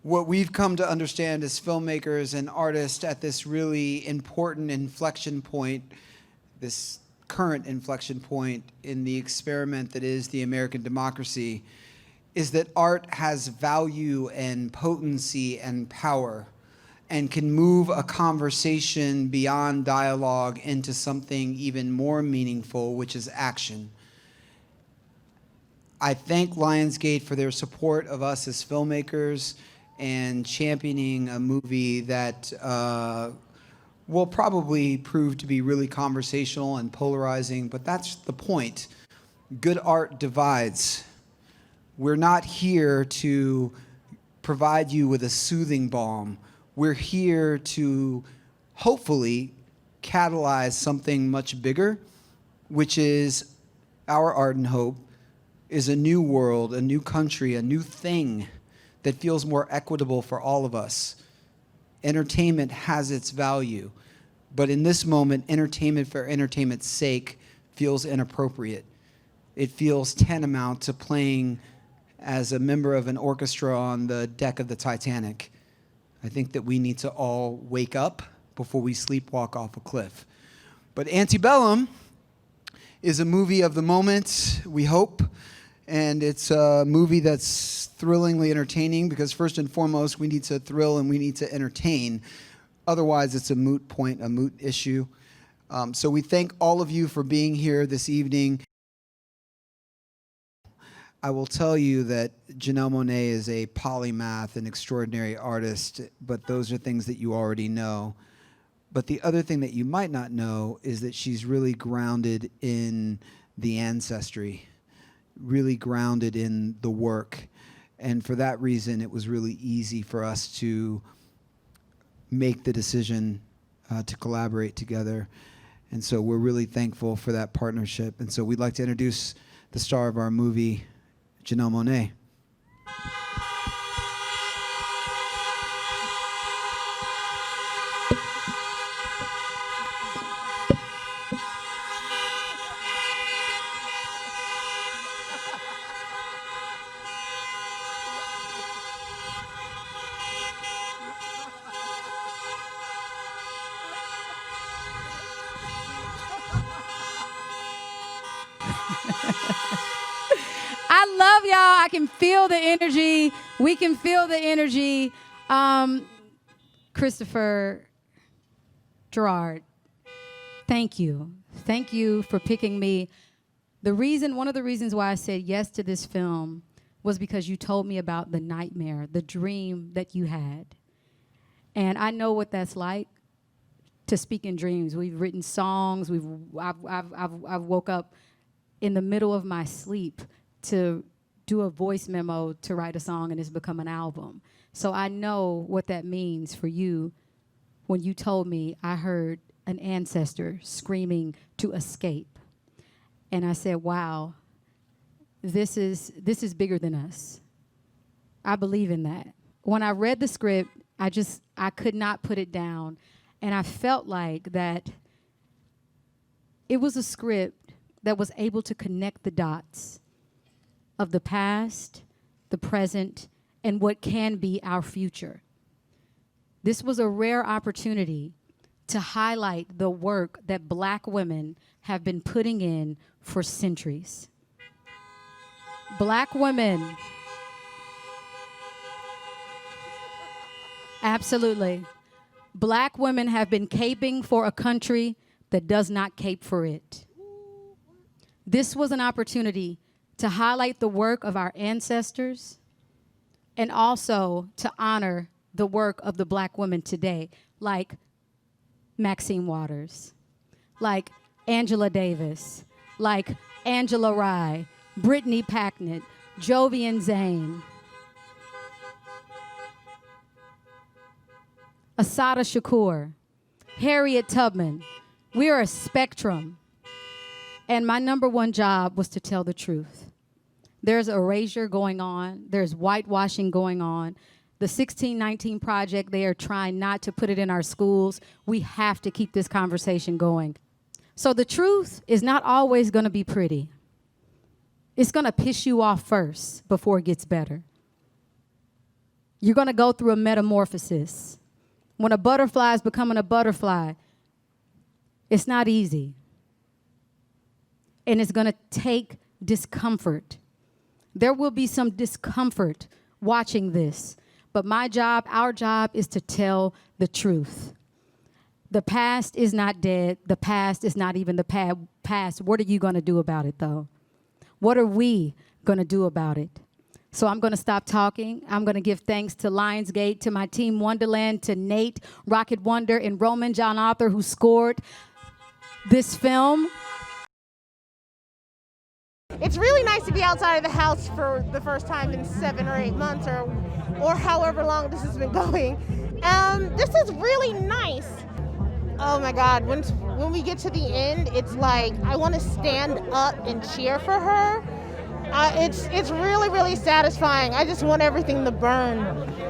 what we've come to understand as filmmakers and artists at this really important inflection point, this current inflection point in the experiment that is the American democracy, is that art has value and potency and power and can move a conversation beyond dialogue into something even more meaningful, which is action. I thank Lionsgate for their support of us as filmmakers and championing a movie that will probably prove to be really conversational and polarizing, but that's the point. Good art divides. We're not here to provide you with a soothing balm. We're here to hopefully catalyze something much bigger, which is our ardent hope is a new world, a new country, a new thing that feels more equitable for all of us. Entertainment has its value, but in this moment, entertainment for entertainment's sake feels inappropriate. It feels tantamount to playing as a member of an orchestra on the deck of the Titanic. I think that we need to all wake up before we sleepwalk off a cliff. But Antebellum is a movie of the moment, we hope, and it's a movie that's thrillingly entertaining because first and foremost, we need to thrill and we need to entertain. Otherwise, it's a moot point, a moot issue. So we thank all of you for being here this evening. I will tell you that Janelle Monáe is a polymath, an extraordinary artist, but those are things that you already know. But the other thing that you might not know is that she's really grounded in the ancestry, really grounded in the work. And for that reason, it was really easy for us to make the decision to collaborate together. And so we're really thankful for that partnership. And so we'd like to introduce the star of our movie, Janelle Monáe. I love y'all. I can feel the energy. We can feel the energy. Christopher, Gerard, thank you. Thank you for picking me. One of the reasons why I said yes to this film was because you told me about the nightmare, the dream that you had. And I know what that's like to speak in dreams. We've written songs. I've woke up in the middle of my sleep to do a voice memo to write a song, and it's become an album. So I know what that means for you. When you told me, I heard an ancestor screaming to escape. And I said, wow, this is bigger than us. I believe in that. When I read the script, I could not put it down. And I felt like that it was a script that was able to connect the dots of the past, the present, and what can be our future. This was a rare opportunity to highlight the work that Black women have been putting in for centuries. Black women, absolutely. Black women have been caping for a country that does not cape for it. This was an opportunity to highlight the work of our ancestors and also to honor the work of the Black women today, like Maxine Waters, like Angela Davis, like Angela Rye, Brittany Packnett, Jovian Zane, Assata Shakur, Harriet Tubman. We are a spectrum. And my number one job was to tell the truth. There's erasure going on. There's whitewashing going on. The 1619 Project, they are trying not to put it in our schools. We have to keep this conversation going. So the truth is not always going to be pretty. It's going to piss you off first before it gets better. You're going to go through a metamorphosis. When a butterfly is becoming a butterfly, it's not easy. And it's going to take discomfort. There will be some discomfort watching this. But my job, our job, is to tell the truth. The past is not dead. The past is not even the past. What are you going to do about it, though? What are we going to do about it? So I'm going to stop talking. I'm going to give thanks to Lionsgate, to my team Wonderland, to Nate, Rocket Wonder, and Roman John Arthur, who scored this film. It's really nice to be outside of the house for the first time in 7 or 8 months, or however long this has been going. This is really nice. Oh my God, when we get to the end, it's like I want to stand up and cheer for her. It's really, really satisfying. I just want everything to burn.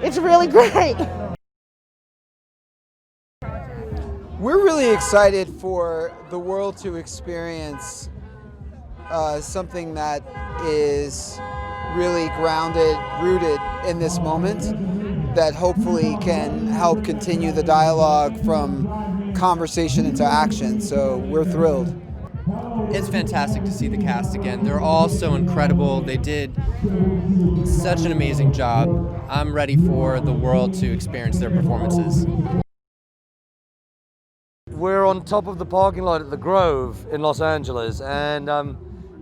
It's really great. We're really excited for the world to experience something that is really grounded, rooted in this moment, that hopefully can help continue the dialogue from conversation into action. So we're thrilled. It's fantastic to see the cast again. They're all so incredible. They did such an amazing job. I'm ready for the world to experience their performances. We're on top of the parking lot at the Grove in Los Angeles, and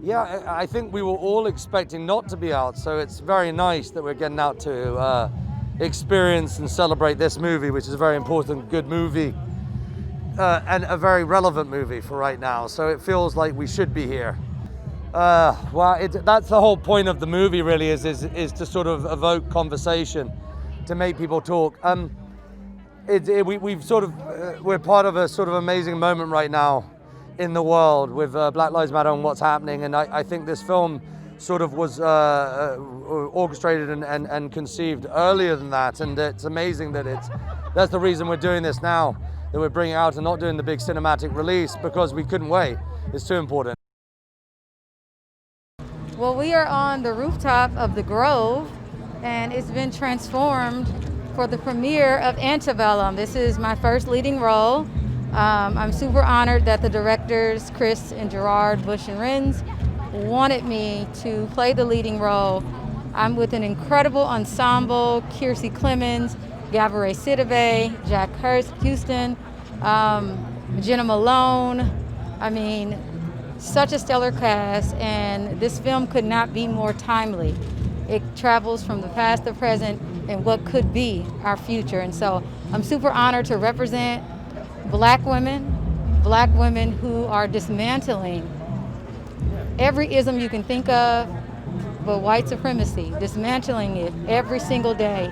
yeah, I think we were all expecting not to be out, so it's very nice that we're getting out to experience and celebrate this movie, which is a very important, good movie. And a very relevant movie for right now, so it feels like we should be here. Well, that's the whole point of the movie, really, is to sort of evoke conversation, to make people talk. We're part of a sort of amazing moment right now in the world with Black Lives Matter and what's happening, and I think this film sort of was orchestrated and conceived earlier than that, and it's amazing that that's the reason we're doing this now. That we're bringing out and not doing the big cinematic release, because we couldn't wait. It's too important. Well, we are on the rooftop of the Grove, and it's been transformed for the premiere of Antebellum. This is my first leading role. I'm super honored that the directors, Chris and Gerard Bush and Renz, wanted me to play the leading role. I'm with an incredible ensemble: Kiersey Clemens, Gabourey Sidibe, Jack Houston, Jenna Malone. I mean, such a stellar cast, and this film could not be more timely. It travels from the past, the present, and what could be our future. And so I'm super honored to represent black women who are dismantling every ism you can think of, but white supremacy, dismantling it every single day.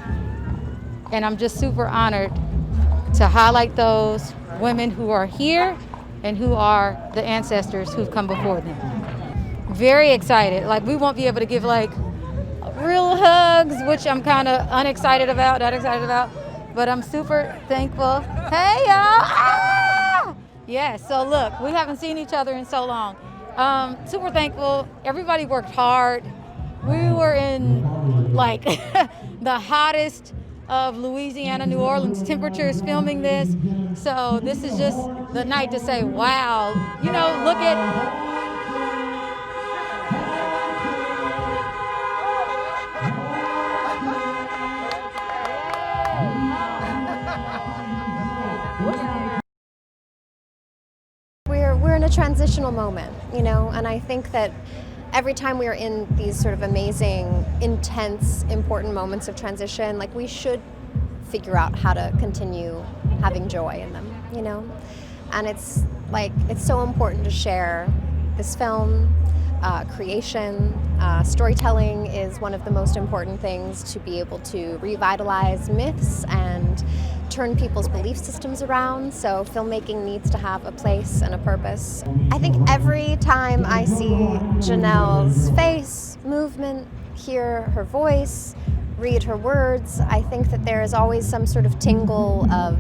And I'm just super honored to highlight those women who are here and who are the ancestors who've come before them. Very excited. Like, we won't be able to give like real hugs, which I'm kind of not excited about, but I'm super thankful. Hey, y'all! Ah! Yeah, so look, we haven't seen each other in so long. Super thankful. Everybody worked hard. We were in like the hottest of Louisiana, New Orleans temperatures filming this. So this is just the night to say, wow, you know, look at. We're in a transitional moment, you know, and I think that every time we are in these sort of amazing, intense, important moments of transition, like, we should figure out how to continue having joy in them, you know? And it's so important to share this film, creation, storytelling is one of the most important things to be able to revitalize myths and turn people's belief systems around, so filmmaking needs to have a place and a purpose. I think every time I see Janelle's face, movement, hear her voice, read her words, I think that there is always some sort of tingle of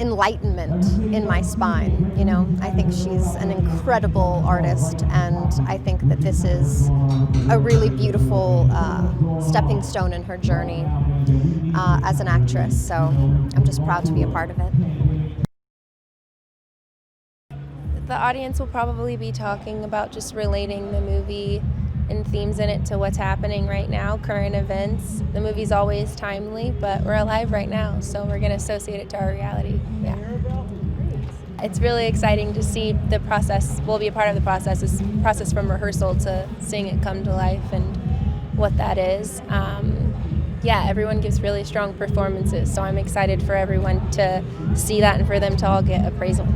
enlightenment in my spine. You know, I think she's an incredible artist, and I think that this is a really beautiful stepping stone in her journey as an actress. So I'm just proud to be a part of it. The audience will probably be talking about just relating the movie and themes in it to what's happening right now, current events. The movie's always timely, but we're alive right now, so we're going to associate it to our reality. Yeah. It's really exciting to see the process. We'll be a part of the process. It's process from rehearsal to seeing it come to life and what that is. Yeah, everyone gives really strong performances, so I'm excited for everyone to see that and for them to all get appraisal.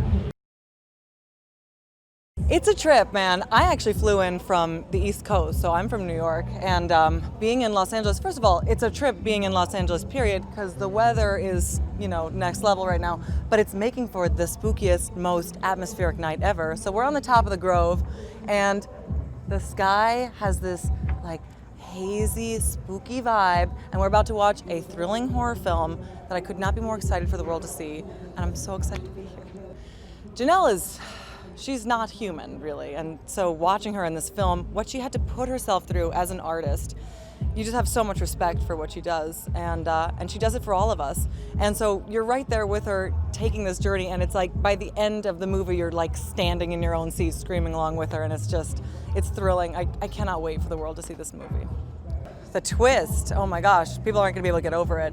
It's a trip, man. I actually flew in from the East Coast, so I'm from New York, and being in Los Angeles, first of all, it's a trip being in Los Angeles, period, because the weather is, you know, next level right now, but it's making for the spookiest, most atmospheric night ever. So we're on the top of the Grove, and the sky has this, like, hazy, spooky vibe, and we're about to watch a thrilling horror film that I could not be more excited for the world to see, and I'm so excited to be here. Janelle she's not human, really, and so watching her in this film, what she had to put herself through as an artist, you just have so much respect for what she does, and she does it for all of us. And so you're right there with her taking this journey, and it's like by the end of the movie, you're like standing in your own seat screaming along with her, and it's thrilling. I cannot wait for the world to see this movie. The twist, oh my gosh, people aren't gonna be able to get over it.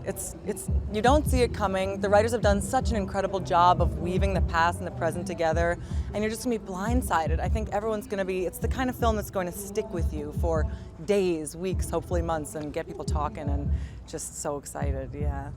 You don't see it coming. The writers have done such an incredible job of weaving the past and the present together, and you're just gonna be blindsided. I think everyone's gonna be, it's the kind of film that's going to stick with you for days, weeks, hopefully months, and get people talking, and just so excited, yeah.